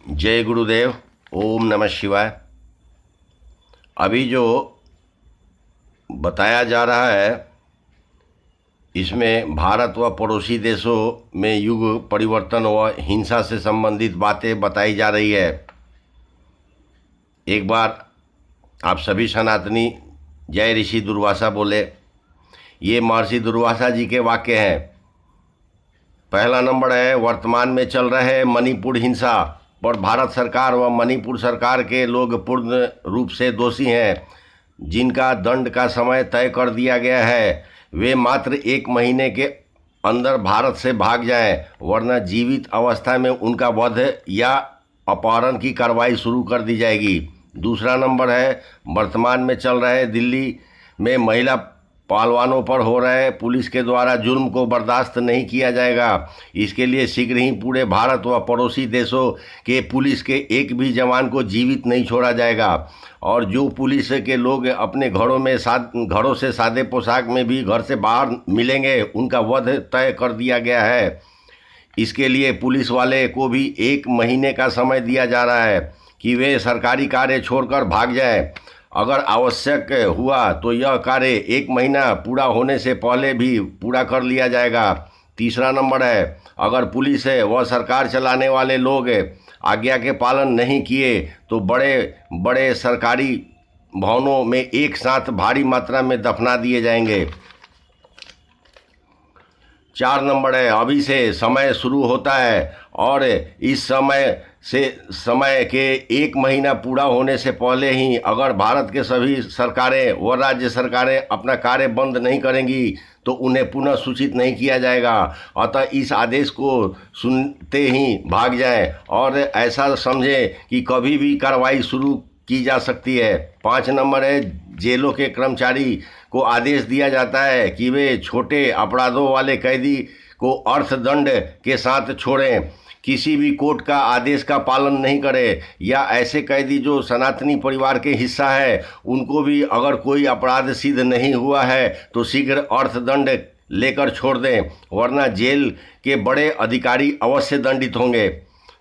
जय गुरुदेव। ओम नमः शिवाय। अभी जो बताया जा रहा है इसमें भारत व पड़ोसी देशों में युग परिवर्तन व हिंसा से संबंधित बातें बताई जा रही है। एक बार आप सभी सनातनी जय ऋषि दुर्वासा बोले। ये महर्षि दुर्वासा जी के वाक्य हैं। पहला नंबर है, वर्तमान में चल रहे मणिपुर हिंसा पर भारत सरकार व मणिपुर सरकार के लोग पूर्ण रूप से दोषी हैं। जिनका दंड का समय तय कर दिया गया है वे मात्र 1 महीने के अंदर भारत से भाग जाएं, वरना जीवित अवस्था में उनका वध या अपहरण की कार्रवाई शुरू कर दी जाएगी। दूसरा नंबर है, वर्तमान में चल रहे दिल्ली में महिला पहलवानों पर हो रहे पुलिस के द्वारा जुल्म को बर्दाश्त नहीं किया जाएगा। इसके लिए शीघ्र ही पूरे भारत व पड़ोसी देशों के पुलिस के एक भी जवान को जीवित नहीं छोड़ा जाएगा। और जो पुलिस के लोग अपने घरों से सादे पोशाक में भी घर से बाहर मिलेंगे उनका वध तय कर दिया गया है। इसके लिए पुलिस वाले को भी 1 महीने का समय दिया जा रहा है कि वे सरकारी कार्य छोड़कर भाग जाएं। अगर आवश्यक हुआ तो यह कार्य 1 महीना पूरा होने से पहले भी पूरा कर लिया जाएगा। तीसरा नंबर है, अगर पुलिस व सरकार चलाने वाले लोग आज्ञा के पालन नहीं किए तो बड़े बड़े सरकारी भवनों में एक साथ भारी मात्रा में दफना दिए जाएंगे। 4 नंबर है, अभी से समय शुरू होता है और इस समय के 1 महीना पूरा होने से पहले ही अगर भारत के सभी सरकारें व राज्य सरकारें अपना कार्य बंद नहीं करेंगी तो उन्हें पुनः सूचित नहीं किया जाएगा। अतः इस आदेश को सुनते ही भाग जाएं और ऐसा समझें कि कभी भी कार्रवाई शुरू की जा सकती है। 5 नंबर है, जेलों के कर्मचारी को आदेश दिया जाता है कि वे छोटे अपराधों वाले कैदी को अर्थदंड के साथ छोड़ें। किसी भी कोर्ट का आदेश का पालन नहीं करें या ऐसे कैदी जो सनातनी परिवार के हिस्सा है उनको भी अगर कोई अपराध सिद्ध नहीं हुआ है तो शीघ्र अर्थदंड लेकर छोड़ दें, वरना जेल के बड़े अधिकारी अवश्य दंडित होंगे।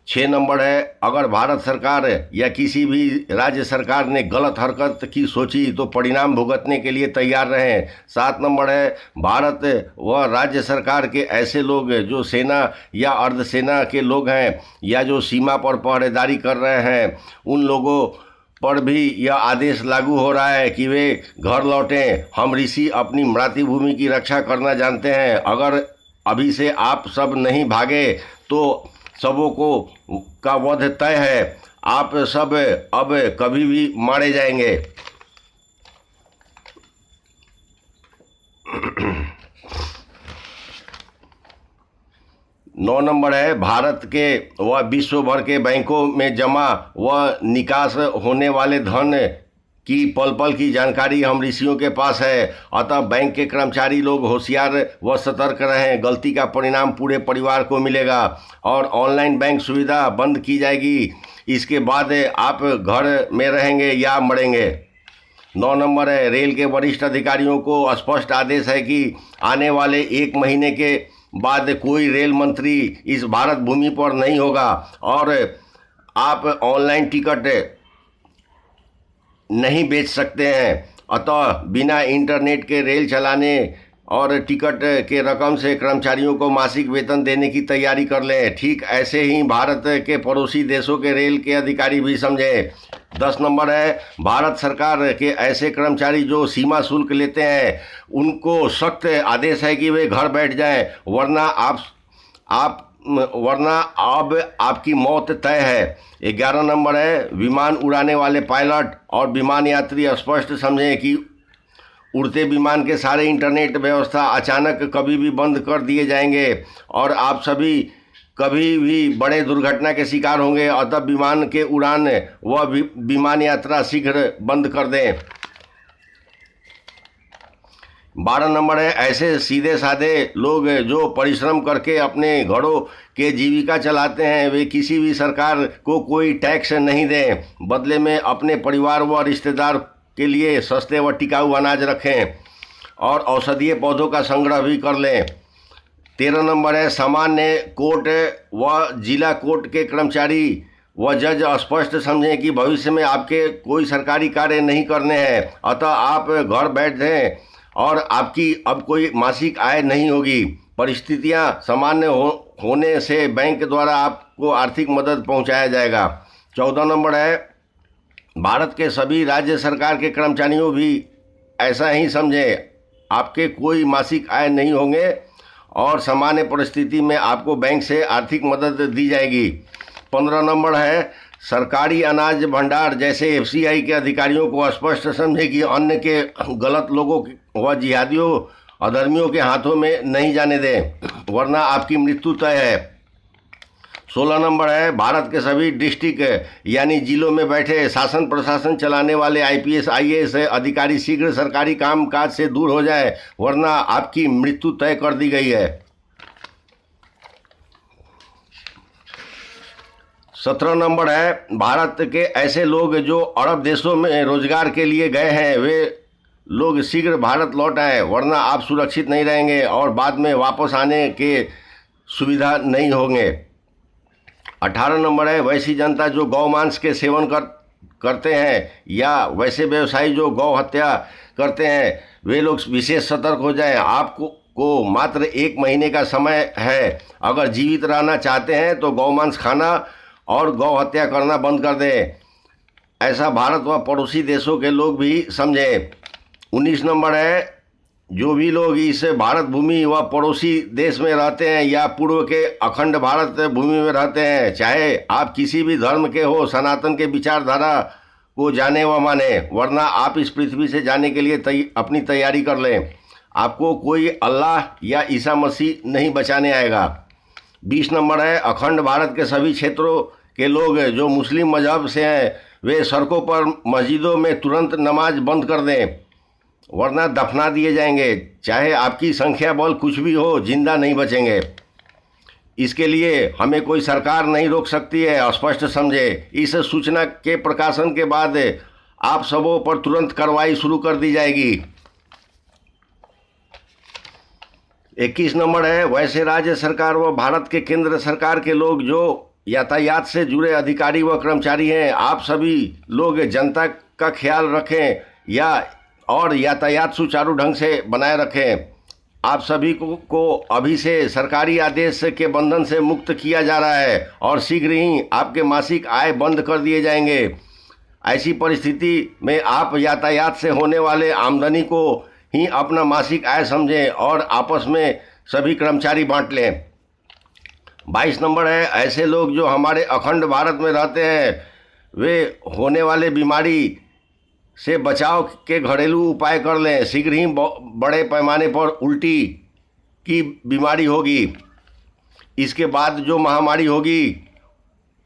6 नंबर है, अगर भारत सरकार या किसी भी राज्य सरकार ने गलत हरकत की सोची तो परिणाम भुगतने के लिए तैयार रहें। 7 नंबर है, भारत व राज्य सरकार के ऐसे लोग जो सेना या अर्धसेना के लोग हैं या जो सीमा पर पहरेदारी कर रहे हैं उन लोगों पर भी यह आदेश लागू हो रहा है कि वे घर लौटें। हम ऋषि अपनी मातृभूमि की रक्षा करना जानते हैं। अगर अभी से आप सब नहीं भागे तो सबों को का वध तय है। आप सब अब कभी भी मारे जाएंगे। 9 नंबर है, भारत के व विश्व भर के बैंकों में जमा व निकास होने वाले धन की पल पल की जानकारी हम ऋषियों के पास है। अतः बैंक के कर्मचारी लोग होशियार व सतर्क रहें। गलती का परिणाम पूरे परिवार को मिलेगा। और ऑनलाइन बैंक सुविधा बंद की जाएगी। इसके बाद आप घर में रहेंगे या मरेंगे। 9 नंबर है, रेल के वरिष्ठ अधिकारियों को स्पष्ट आदेश है कि आने वाले 1 महीने के बाद कोई रेल मंत्री इस भारत भूमि पर नहीं होगा और आप ऑनलाइन टिकट नहीं बेच सकते हैं। अतः बिना इंटरनेट के रेल चलाने और टिकट के रकम से कर्मचारियों को मासिक वेतन देने की तैयारी कर लें। ठीक ऐसे ही भारत के पड़ोसी देशों के रेल के अधिकारी भी समझें। 10 नंबर है, भारत सरकार के ऐसे कर्मचारी जो सीमा शुल्क लेते हैं उनको सख्त आदेश है कि वे घर बैठ जाएं, वरना अब आपकी मौत तय है। 11 नंबर है, विमान उड़ाने वाले पायलट और विमान यात्री स्पष्ट समझें कि उड़ते विमान के सारे इंटरनेट व्यवस्था अचानक कभी भी बंद कर दिए जाएंगे और आप सभी कभी भी बड़े दुर्घटना के शिकार होंगे। अतः विमान के उड़ान व विमान यात्रा शीघ्र बंद कर दें। 12 नंबर है, ऐसे सीधे साधे लोग जो परिश्रम करके अपने घरों के जीविका चलाते हैं वे किसी भी सरकार को कोई टैक्स नहीं दें, बदले में अपने परिवार व रिश्तेदार के लिए सस्ते व टिकाऊ अनाज रखें और औषधीय पौधों का संग्रह भी कर लें। 13 नंबर है, सामान्य कोर्ट व जिला कोर्ट के कर्मचारी वह जज स्पष्ट समझें कि भविष्य में आपके कोई सरकारी कार्य नहीं करने हैं, अतः आप घर बैठ जाएं और आपकी अब कोई मासिक आय नहीं होगी। परिस्थितियां सामान्य होने से बैंक द्वारा आपको आर्थिक मदद पहुंचाया जाएगा। 14 नंबर है, भारत के सभी राज्य सरकार के कर्मचारियों भी ऐसा ही समझें, आपके कोई मासिक आय नहीं होंगे और सामान्य परिस्थिति में आपको बैंक से आर्थिक मदद दी जाएगी। 15 नंबर है, सरकारी अनाज भंडार जैसे एफसीआई के अधिकारियों को स्पष्ट समझे कि अन्न के गलत लोगों व जिहादियों अधर्मियों के हाथों में नहीं जाने दें, वरना आपकी मृत्यु तय है। 16 नंबर है, भारत के सभी डिस्ट्रिक्ट यानी जिलों में बैठे शासन प्रशासन चलाने वाले आईपीएस आईएएस अधिकारी शीघ्र सरकारी कामकाज से दूर हो जाए, वरना आपकी मृत्यु तय कर दी गई है। 17 नंबर है, भारत के ऐसे लोग जो अरब देशों में रोजगार के लिए गए हैं, वे लोग शीघ्र भारत लौट आए, वरना आप सुरक्षित नहीं रहेंगे और बाद में वापस आने के सुविधा नहीं होंगे। 18 नंबर है, वैसी जनता जो गौ मांस के सेवन करते हैं या वैसे व्यवसायी जो गौ हत्या करते हैं, वे लोग विशेष सतर्क हो जाएं। आपको मात्र 1 महीने का समय है। अगर जीवित रहना चाहते हैं तो गौ मांस खाना और गौ हत्या करना बंद कर दें। ऐसा भारत व पड़ोसी देशों के लोग भी समझें। 19 नंबर है, जो भी लोग इस भारत भूमि व पड़ोसी देश में रहते हैं या पूर्व के अखंड भारत भूमि में रहते हैं, चाहे आप किसी भी धर्म के हो, सनातन के विचारधारा को जाने व माने, वरना आप इस पृथ्वी से जाने के लिए अपनी तैयारी कर लें। आपको कोई अल्लाह या ईसा मसीह नहीं बचाने आएगा। 20 नंबर है, अखंड भारत के सभी क्षेत्रों के लोग जो मुस्लिम मजहब से हैं, वे सड़कों पर मस्जिदों में तुरंत नमाज बंद कर दें, वरना दफना दिए जाएंगे। चाहे आपकी संख्या बल कुछ भी हो, जिंदा नहीं बचेंगे। इसके लिए हमें कोई सरकार नहीं रोक सकती है, स्पष्ट समझे। इस सूचना के प्रकाशन के बाद आप सबों पर तुरंत कार्रवाई शुरू कर दी जाएगी। 21 नंबर है, वैसे राज्य सरकार व भारत के केंद्र सरकार के लोग जो यातायात से जुड़े अधिकारी व कर्मचारी हैं, आप सभी लोग जनता का ख्याल रखें और यातायात सुचारू ढंग से बनाए रखें। आप सभी को अभी से सरकारी आदेश के बंधन से मुक्त किया जा रहा है और शीघ्र ही आपके मासिक आय बंद कर दिए जाएंगे। ऐसी परिस्थिति में आप यातायात से होने वाले आमदनी को ही अपना मासिक आय समझें और आपस में सभी कर्मचारी बांट लें। 22 नंबर है, ऐसे लोग जो हमारे अखंड भारत में रहते हैं, वे होने वाले बीमारी से बचाव के घरेलू उपाय कर लें। शीघ्र ही बड़े पैमाने पर उल्टी की बीमारी होगी। इसके बाद जो महामारी होगी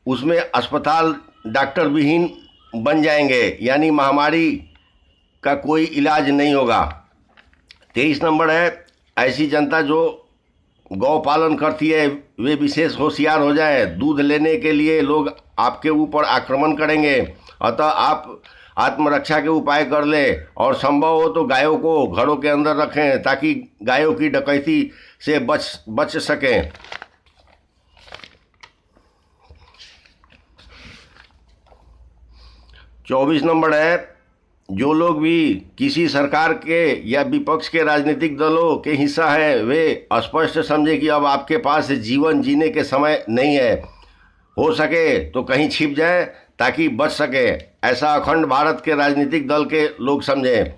उसमें अस्पताल डॉक्टर विहीन बन जाएंगे, यानी महामारी का कोई इलाज नहीं होगा। 23 नंबर है, ऐसी जनता जो गौ पालन करती है, वे विशेष होशियार हो जाए। दूध लेने के लिए लोग आपके ऊपर आक्रमण करेंगे, अतः आप आत्मरक्षा के उपाय कर ले और संभव हो तो गायों को घरों के अंदर रखें ताकि गायों की डकैती से बच सकें। 24 नंबर है, जो लोग भी किसी सरकार के या विपक्ष के राजनीतिक दलों के हिस्सा है, वे स्पष्ट समझे कि अब आपके पास जीवन जीने के समय नहीं है। हो सके तो कहीं छिप जाए ताकि बच सके, ऐसा अखंड भारत के राजनीतिक दल के लोग समझें।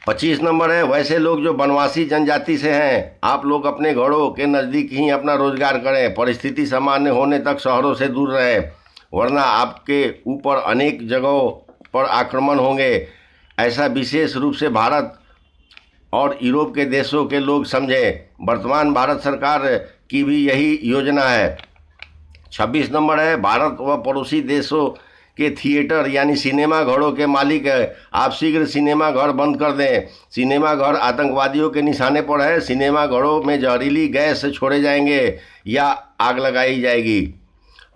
25 नंबर है, वैसे लोग जो वनवासी जनजाति से हैं, आप लोग अपने घरों के नज़दीक ही अपना रोजगार करें। परिस्थिति सामान्य होने तक शहरों से दूर रहें, वरना आपके ऊपर अनेक जगहों पर आक्रमण होंगे। ऐसा विशेष रूप से भारत और यूरोप के देशों के लोग समझें। वर्तमान भारत सरकार की भी यही योजना है। 26 नंबर है, भारत व पड़ोसी देशों के थिएटर यानी सिनेमा घरों के मालिक है, आप शीघ्र सिनेमा घर बंद कर दें। सिनेमा घर आतंकवादियों के निशाने पर है। सिनेमा घरों में जहरीली गैस छोड़े जाएंगे या आग लगाई जाएगी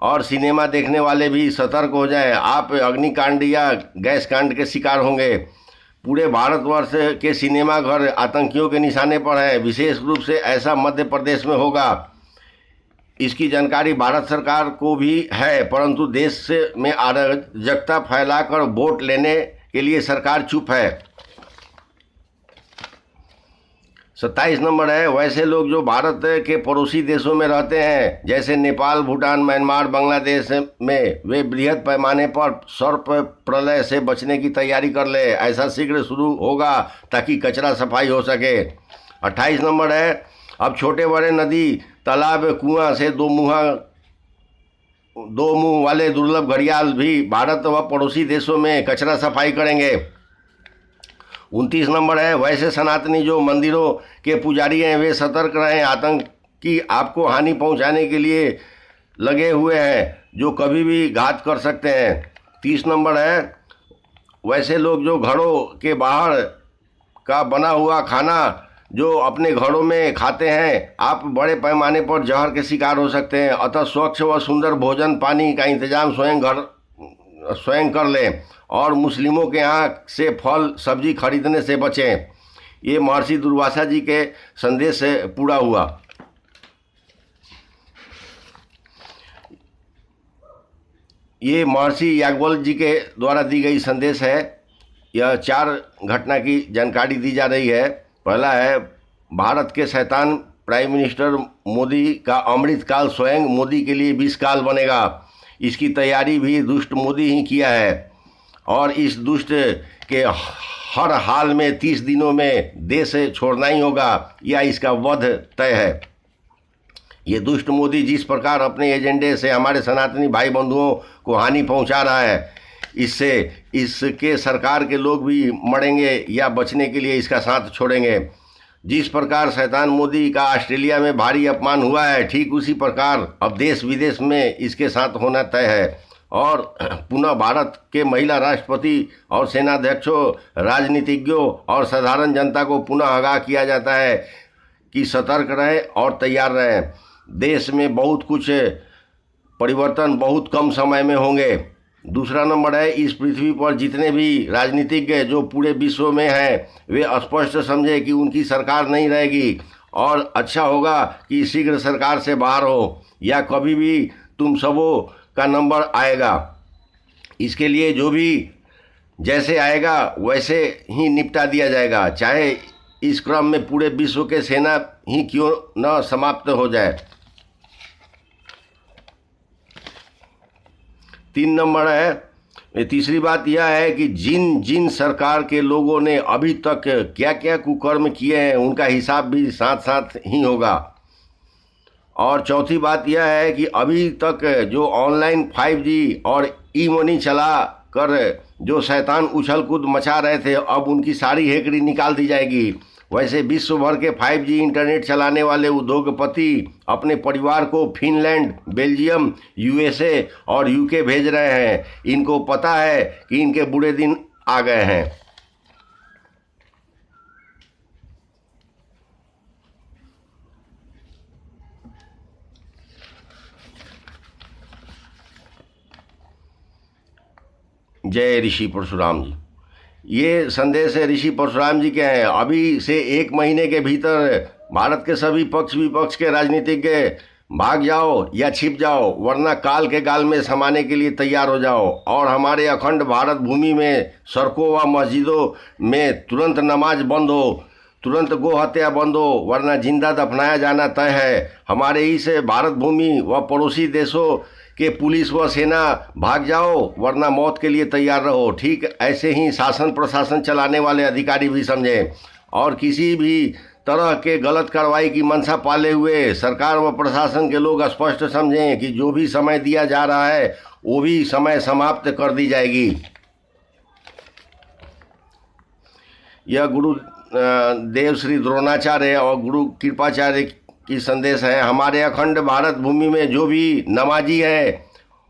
और सिनेमा देखने वाले भी सतर्क हो जाएं। आप अग्निकांड या गैस कांड के शिकार होंगे। पूरे भारतवर्ष के सिनेमा घर आतंकियों के निशाने पर हैं। विशेष रूप से ऐसा मध्य प्रदेश में होगा। इसकी जानकारी भारत सरकार को भी है, परंतु देश में अराजकता फैलाकर वोट लेने के लिए सरकार चुप है। 27 नंबर है, वैसे लोग जो भारत के पड़ोसी देशों में रहते हैं जैसे नेपाल, भूटान, म्यांमार, बांग्लादेश में, वे बृहद पैमाने पर सर्प प्रलय से बचने की तैयारी कर ले। ऐसा शीघ्र शुरू होगा ताकि कचरा सफाई हो सके। 28 नंबर है, अब छोटे बड़े नदी, तालाब, कुआं से दो मुंह वाले दुर्लभ घड़ियाल भी भारत व पड़ोसी देशों में कचरा सफाई करेंगे। 29 नंबर है, वैसे सनातनी जो मंदिरों के पुजारी हैं वे सतर्क रहें, आतंकी आपको हानि पहुंचाने के लिए लगे हुए हैं जो कभी भी घात कर सकते हैं। 30 नंबर है, वैसे लोग जो घरों के बाहर का बना हुआ खाना जो अपने घरों में खाते हैं, आप बड़े पैमाने पर जहर के शिकार हो सकते हैं। अतः स्वच्छ व सुंदर भोजन पानी का इंतजाम स्वयं कर लें और मुस्लिमों के यहाँ से फल सब्जी खरीदने से बचें। ये महर्षि दुर्वासा जी के संदेश से पूरा हुआ। ये महर्षि याज्ञवल्क्य जी के द्वारा दी गई संदेश है। यह 4 घटना की जानकारी दी जा रही है। पहला है, भारत के शैतान प्राइम मिनिस्टर मोदी का अमृत काल स्वयं मोदी के लिए 20 काल बनेगा। इसकी तैयारी भी दुष्ट मोदी ही किया है और इस दुष्ट के हर हाल में 30 दिनों में देश छोड़ना ही होगा या इसका वध तय है। ये दुष्ट मोदी जिस प्रकार अपने एजेंडे से हमारे सनातनी भाई बंधुओं को हानि पहुंचा रहा है, इससे इसके सरकार के लोग भी मरेंगे या बचने के लिए इसका साथ छोड़ेंगे। जिस प्रकार शैतान मोदी का ऑस्ट्रेलिया में भारी अपमान हुआ है, ठीक उसी प्रकार अब देश विदेश में इसके साथ होना तय है। और पुनः भारत के महिला राष्ट्रपति और सेनाध्यक्षों, राजनीतिज्ञों और साधारण जनता को पुनः आगाह किया जाता है कि सतर्क रहें और तैयार रहें। देश में बहुत कुछ परिवर्तन बहुत कम समय में होंगे। दूसरा नंबर है, इस पृथ्वी पर जितने भी राजनीतिज्ञ जो पूरे विश्व में हैं वे स्पष्ट समझे कि उनकी सरकार नहीं रहेगी और अच्छा होगा कि शीघ्र सरकार से बाहर हो या कभी भी तुम सबों का नंबर आएगा। इसके लिए जो भी जैसे आएगा वैसे ही निपटा दिया जाएगा, चाहे इस क्रम में पूरे विश्व के सेना ही क्यों न समाप्त हो जाए। 3 नंबर है, तीसरी बात यह है कि जिन जिन सरकार के लोगों ने अभी तक क्या क्या कुकर्म किए हैं उनका हिसाब भी साथ साथ ही होगा। और चौथी बात यह है कि अभी तक जो ऑनलाइन 5G और ई-मनी चला कर जो शैतान उछल कूद मचा रहे थे, अब उनकी सारी हेकड़ी निकाल दी जाएगी। वैसे विश्व भर के 5G इंटरनेट चलाने वाले उद्योगपति अपने परिवार को फिनलैंड, बेल्जियम, USA और UK भेज रहे हैं। इनको पता है कि इनके बुरे दिन आ गए हैं। जय ऋषि परशुराम जी। ये संदेश है ऋषि परशुराम जी के हैं। अभी से 1 महीने के भीतर भारत के सभी पक्ष विपक्ष के राजनीतिज्ञ भाग जाओ या छिप जाओ, वरना काल के गाल में समाने के लिए तैयार हो जाओ। और हमारे अखंड भारत भूमि में सड़कों व मस्जिदों में तुरंत नमाज बंद हो, तुरंत गो हत्या बंद हो, वरना जिंदा दफनाया जाना तय है। हमारे इस भारत भूमि व पड़ोसी देशों के पुलिस व सेना भाग जाओ, वरना मौत के लिए तैयार रहो। ठीक ऐसे ही शासन प्रशासन चलाने वाले अधिकारी भी समझें और किसी भी तरह के गलत कार्रवाई की मंशा पाले हुए सरकार व प्रशासन के लोग स्पष्ट समझें कि जो भी समय दिया जा रहा है वो भी समय समाप्त कर दी जाएगी। यह गुरु देव श्री द्रोणाचार्य और गुरु कृपाचार्य की संदेश है। हमारे अखंड भारत भूमि में जो भी नमाजी है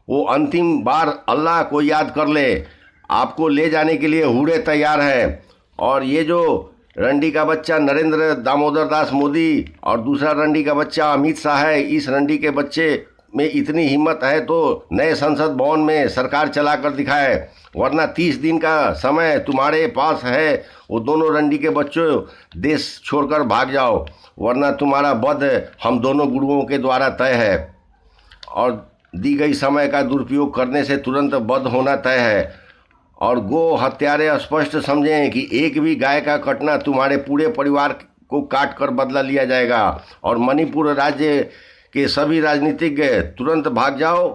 वो अंतिम बार अल्लाह को याद कर ले, आपको ले जाने के लिए हूरे तैयार है। और ये जो रंडी का बच्चा नरेंद्र दामोदर दास मोदी और दूसरा रंडी का बच्चा अमित शाह है, इस रंडी के बच्चे में इतनी हिम्मत है तो नए संसद भवन में सरकार चला कर दिखाए, वरना 30 दिन का समय तुम्हारे पास है। वो दोनों रंडी के बच्चों देश छोड़कर भाग जाओ, वरना तुम्हारा वध हम दोनों गुरुओं के द्वारा तय है। और दी गई समय का दुरुपयोग करने से तुरंत बंद होना तय है। और गो हत्यारे स्पष्ट समझें कि एक भी गाय का कटना तुम्हारे पूरे परिवार को काट कर बदला लिया जाएगा। और मणिपुर राज्य के सभी राजनीतिज्ञ तुरंत भाग जाओ,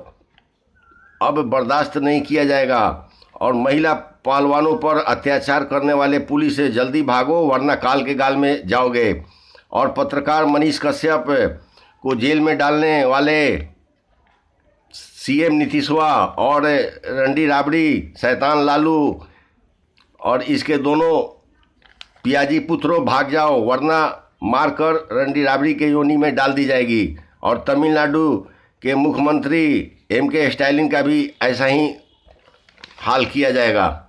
अब बर्दाश्त नहीं किया जाएगा। और महिला पहलवानों पर अत्याचार करने वाले पुलिस से जल्दी भागो, वरना काल के गाल में जाओगे। और पत्रकार मनीष कश्यप को जेल में डालने वाले सीएम नीतीशवा और रंडी राबड़ी शैतान लालू और इसके दोनों पियाजी पुत्रों भाग जाओ, वरना मारकर रंडी राबड़ी के योनि में डाल दी जाएगी। और तमिलनाडु के मुख्यमंत्री एमके स्टालिन का भी ऐसा ही हाल किया जाएगा।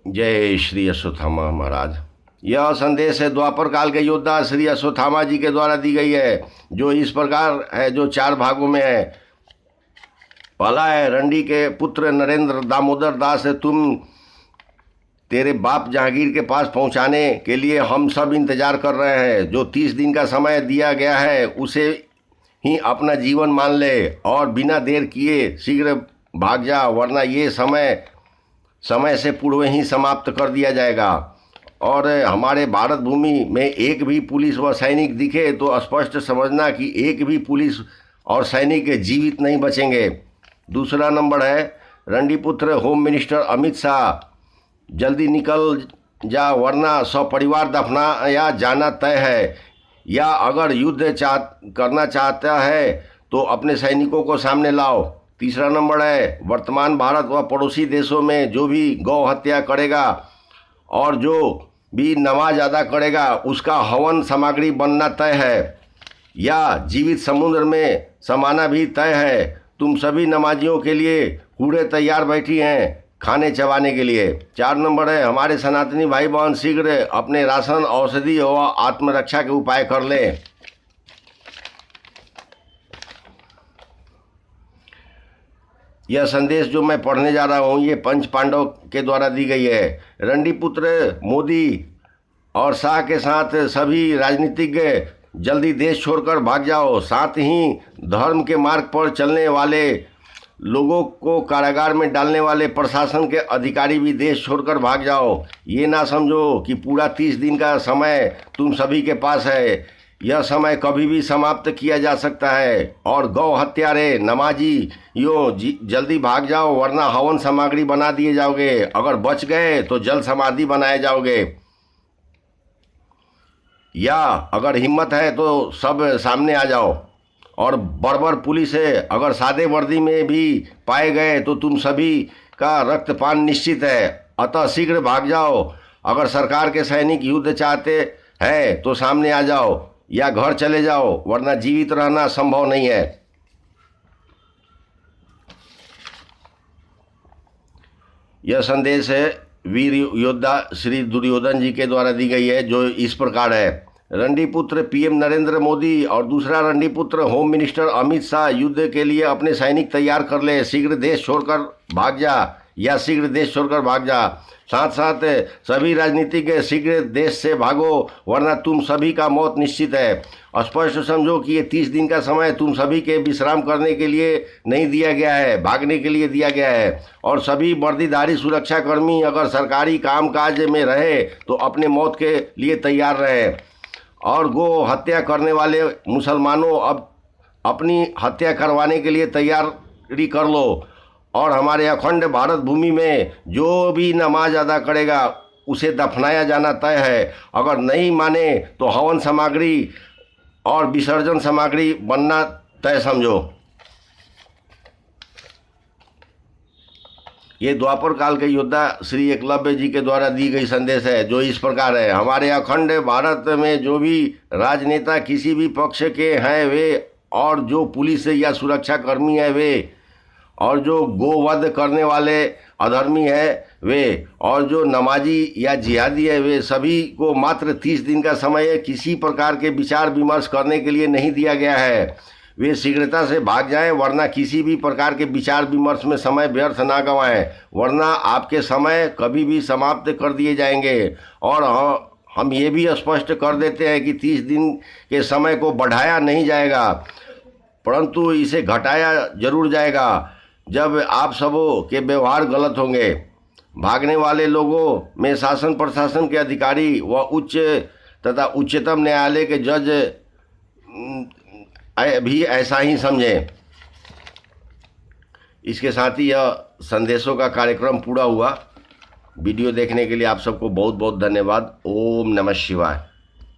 जय श्री अश्वत्थामा महाराज। यह संदेश है द्वापर काल के योद्धा श्री अश्वत्थामा जी के द्वारा दी गई है, जो इस प्रकार है, जो 4 भागों में है। पहला है, रंडी के पुत्र नरेंद्र दामोदर दास, तुम तेरे बाप जहांगीर के पास पहुंचाने के लिए हम सब इंतजार कर रहे हैं। जो 30 दिन का समय दिया गया है उसे ही अपना जीवन मान ले और बिना देर किए शीघ्र भाग जा, वरना ये समय से पूर्व ही समाप्त कर दिया जाएगा। और हमारे भारत भूमि में एक भी पुलिस व सैनिक दिखे तो स्पष्ट समझना कि एक भी पुलिस और सैनिक जीवित नहीं बचेंगे। दूसरा नंबर है, रंडीपुत्र होम मिनिस्टर अमित शाह, जल्दी निकल जा, वरना सपरिवार दफनाया जाना तय है। या अगर युद्ध करना चाहता है तो अपने सैनिकों को सामने लाओ। तीसरा नंबर है, वर्तमान भारत व पड़ोसी देशों में जो भी गौ हत्या करेगा और जो भी नमाज अदा करेगा उसका हवन सामग्री बनना तय है या जीवित समुद्र में समाना भी तय है। तुम सभी नमाजियों के लिए कूड़े तैयार बैठी हैं खाने चबाने के लिए। 4 नंबर है, हमारे सनातनी भाई बहन शीघ्र अपने राशन, औषधि व आत्मरक्षा के उपाय कर लें। यह संदेश जो मैं पढ़ने जा रहा हूँ ये पंच पांडव के द्वारा दी गई है। रंडीपुत्र मोदी और शाह के साथ सभी राजनीतिज्ञ जल्दी देश छोड़कर भाग जाओ। साथ ही धर्म के मार्ग पर चलने वाले लोगों को कारागार में डालने वाले प्रशासन के अधिकारी भी देश छोड़कर भाग जाओ। ये ना समझो कि पूरा 30 दिन का समय तुम सभी के पास है, यह समय कभी भी समाप्त किया जा सकता है। और गौ हत्यारे, नमाजी जल्दी भाग जाओ, वरना हवन सामग्री बना दिए जाओगे। अगर बच गए तो जल समाधि बनाए जाओगे। या अगर हिम्मत है तो सब सामने आ जाओ। और बर्बर पुलिस है, अगर सादे वर्दी में भी पाए गए तो तुम सभी का रक्तपान निश्चित है, अतः शीघ्र भाग जाओ। अगर सरकार के सैनिक युद्ध चाहते हैं तो सामने आ जाओ या घर चले जाओ, वरना जीवित रहना संभव नहीं है। यह संदेश है वीर योद्धा श्री दुर्योधन जी के द्वारा दी गई है, जो इस प्रकार है। रंडीपुत्र पीएम नरेंद्र मोदी और दूसरा रंडीपुत्र होम मिनिस्टर अमित शाह, युद्ध के लिए अपने सैनिक तैयार कर ले, शीघ्र देश छोड़कर भाग जा या शीघ्र देश छोड़कर भाग जा। साथ साथ सभी राजनीतिज्ञ शीघ्र देश से भागो, वरना तुम सभी का मौत निश्चित है। स्पष्ट समझो कि ये 30 दिन का समय तुम सभी के विश्राम करने के लिए नहीं दिया गया है, भागने के लिए दिया गया है। और सभी वर्दीधारी सुरक्षाकर्मी अगर सरकारी कामकाज में रहे तो अपने मौत के लिए तैयार रहे। और गो हत्या करने वाले मुसलमानों अब अपनी हत्या करवाने के लिए तैयारी कर लो। और हमारे अखंड भारत भूमि में जो भी नमाज अदा करेगा उसे दफनाया जाना तय है। अगर नहीं माने तो हवन सामग्री और विसर्जन सामग्री बनना तय समझो। ये द्वापर काल के योद्धा श्री एकलव्य जी के द्वारा दी गई संदेश है, जो इस प्रकार है। हमारे अखंड भारत में जो भी राजनेता किसी भी पक्ष के हैं वे, और जो पुलिस या सुरक्षा कर्मी है वे, और जो गोवध करने वाले अधर्मी है वे, और जो नमाजी या जिहादी है वे, सभी को मात्र 30 दिन का समय किसी प्रकार के विचार विमर्श करने के लिए नहीं दिया गया है। वे शीघ्रता से भाग जाएं, वरना किसी भी प्रकार के विचार विमर्श में समय व्यर्थ ना गंवाएं, वरना आपके समय कभी भी समाप्त कर दिए जाएंगे। और हम ये भी स्पष्ट कर देते हैं कि 30 दिन के समय को बढ़ाया नहीं जाएगा, परंतु इसे घटाया जरूर जाएगा जब आप सबों के व्यवहार गलत होंगे। भागने वाले लोगों में शासन प्रशासन के अधिकारी व उच्च तथा उच्चतम न्यायालय के जज भी ऐसा ही समझें। इसके साथ ही यह संदेशों का कार्यक्रम पूरा हुआ। वीडियो देखने के लिए आप सबको बहुत बहुत धन्यवाद। ओम नमः शिवाय।